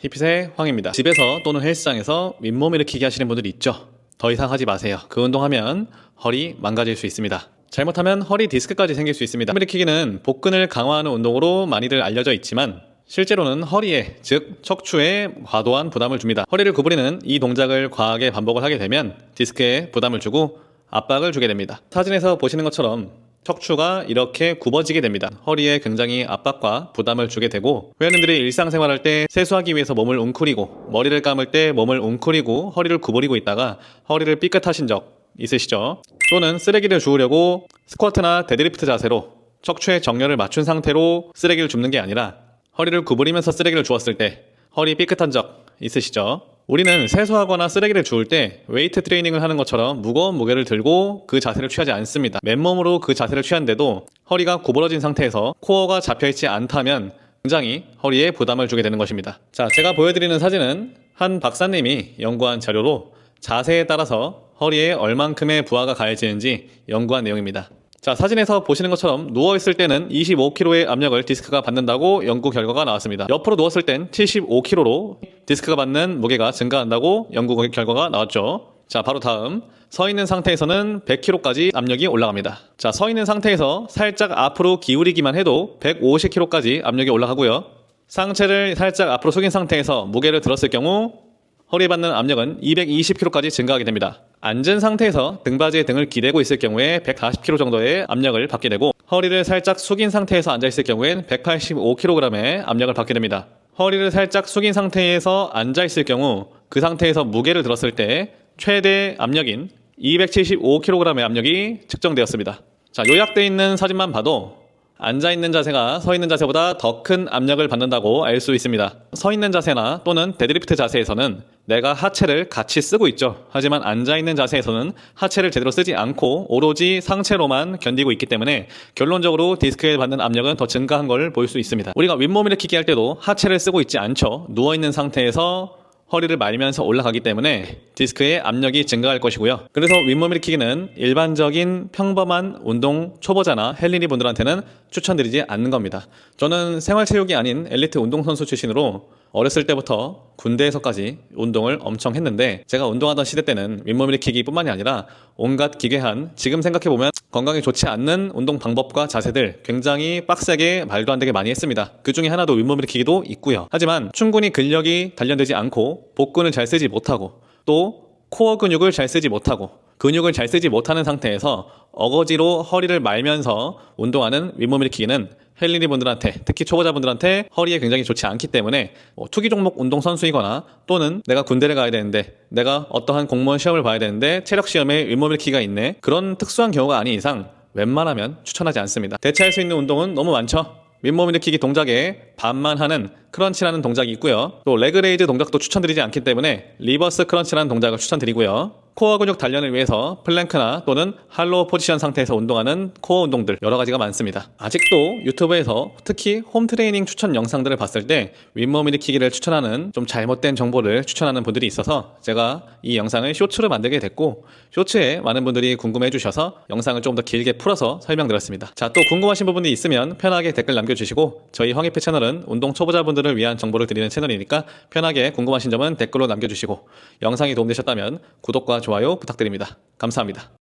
힙핏의 황입니다. 집에서 또는 헬스장에서 윗몸 일으키기 하시는 분들이 있죠. 더 이상 하지 마세요. 그 운동하면 허리 망가질 수 있습니다. 잘못하면 허리 디스크까지 생길 수 있습니다. 윗몸 일으키기는 복근을 강화하는 운동으로 많이들 알려져 있지만 실제로는 허리에, 즉 척추에 과도한 부담을 줍니다. 허리를 구부리는 이 동작을 과하게 반복을 하게 되면 디스크에 부담을 주고 압박을 주게 됩니다. 사진에서 보시는 것처럼 척추가 이렇게 굽어지게 됩니다. 허리에 굉장히 압박과 부담을 주게 되고, 회원님들이 일상생활할 때 세수하기 위해서 몸을 웅크리고 머리를 감을 때 몸을 웅크리고 허리를 구부리고 있다가 허리를 삐끗하신 적 있으시죠? 또는 쓰레기를 주우려고 스쿼트나 데드리프트 자세로 척추의 정렬을 맞춘 상태로 쓰레기를 줍는 게 아니라 허리를 구부리면서 쓰레기를 주웠을 때 허리 삐끗한 적 있으시죠? 우리는 세수하거나 쓰레기를 주울 때 웨이트 트레이닝을 하는 것처럼 무거운 무게를 들고 그 자세를 취하지 않습니다. 맨몸으로 그 자세를 취하는데도 허리가 구부러진 상태에서 코어가 잡혀있지 않다면 굉장히 허리에 부담을 주게 되는 것입니다. 자, 제가 보여드리는 사진은 한 박사님이 연구한 자료로 자세에 따라서 허리에 얼만큼의 부하가 가해지는지 연구한 내용입니다. 자, 사진에서 보시는 것처럼 누워있을 때는 25kg의 압력을 디스크가 받는다고 연구 결과가 나왔습니다. 옆으로 누웠을 땐 75kg로 디스크가 받는 무게가 증가한다고 연구 결과가 나왔죠. 자, 바로 다음 서있는 상태에서는 100kg까지 압력이 올라갑니다. 자, 서있는 상태에서 살짝 앞으로 기울이기만 해도 150kg까지 압력이 올라가고요. 상체를 살짝 앞으로 숙인 상태에서 무게를 들었을 경우 허리에 받는 압력은 220kg까지 증가하게 됩니다. 앉은 상태에서 등받이에 등을 기대고 있을 경우에 140kg 정도의 압력을 받게 되고, 허리를 살짝 숙인 상태에서 앉아있을 경우엔 185kg의 압력을 받게 됩니다. 허리를 살짝 숙인 상태에서 앉아있을 경우 그 상태에서 무게를 들었을 때 최대 압력인 275kg의 압력이 측정되었습니다. 자, 요약되어 있는 사진만 봐도 앉아있는 자세가 서있는 자세보다 더 큰 압력을 받는다고 알 수 있습니다. 서있는 자세나 또는 데드리프트 자세에서는 내가 하체를 같이 쓰고 있죠. 하지만 앉아있는 자세에서는 하체를 제대로 쓰지 않고 오로지 상체로만 견디고 있기 때문에 결론적으로 디스크에 받는 압력은 더 증가한 걸 볼 수 있습니다. 우리가 윗몸 일으키기 할 때도 하체를 쓰고 있지 않죠. 누워있는 상태에서 허리를 말면서 올라가기 때문에 디스크의 압력이 증가할 것이고요. 그래서 윗몸 일으키기는 일반적인 평범한 운동 초보자나 헬린이 분들한테는 추천드리지 않는 겁니다. 저는 생활체육이 아닌 엘리트 운동선수 출신으로 어렸을 때부터 군대에서까지 운동을 엄청 했는데, 제가 운동하던 시대 때는 윗몸 일으키기 뿐만이 아니라 온갖 기괴한, 지금 생각해보면 건강에 좋지 않는 운동 방법과 자세들 굉장히 빡세게 말도 안 되게 많이 했습니다. 그 중에 하나도 윗몸 일으키기도 있고요. 하지만 충분히 근력이 단련되지 않고 복근을 잘 쓰지 못하고 또 코어 근육을 잘 쓰지 못하고 근육을 잘 쓰지 못하는 상태에서 어거지로 허리를 말면서 운동하는 윗몸 일으키기는 헬린이 분들한테, 특히 초보자분들한테 허리에 굉장히 좋지 않기 때문에 투기 종목 운동 선수이거나 또는 내가 군대를 가야 되는데, 내가 어떠한 공무원 시험을 봐야 되는데 체력 시험에 윗몸 일으키기가 있네, 그런 특수한 경우가 아닌 이상 웬만하면 추천하지 않습니다. 대체할 수 있는 운동은 너무 많죠. 윗몸 일으키기 동작에 반만 하는 크런치라는 동작이 있고요. 또 레그레이즈 동작도 추천드리지 않기 때문에 리버스 크런치라는 동작을 추천드리고요. 코어 근육 단련을 위해서 플랭크나 또는 할로우 포지션 상태에서 운동하는 코어 운동들 여러 가지가 많습니다. 아직도 유튜브에서 특히 홈 트레이닝 추천 영상들을 봤을 때 윗몸 일으키기를 추천하는 좀 잘못된 정보를 추천하는 분들이 있어서 제가 이 영상을 쇼츠로 만들게 됐고, 쇼츠에 많은 분들이 궁금해 주셔서 영상을 조금 더 길게 풀어서 설명드렸습니다. 자, 또 궁금하신 부분이 있으면 편하게 댓글 남겨주시고, 저희 황희피 채널은 운동 초보자분들을 위한 정보를 드리는 채널이니까 편하게 궁금하신 점은 댓글로 남겨주시고, 영상이 도움되셨다면 구독과 좋아요 부탁드립니다. 감사합니다.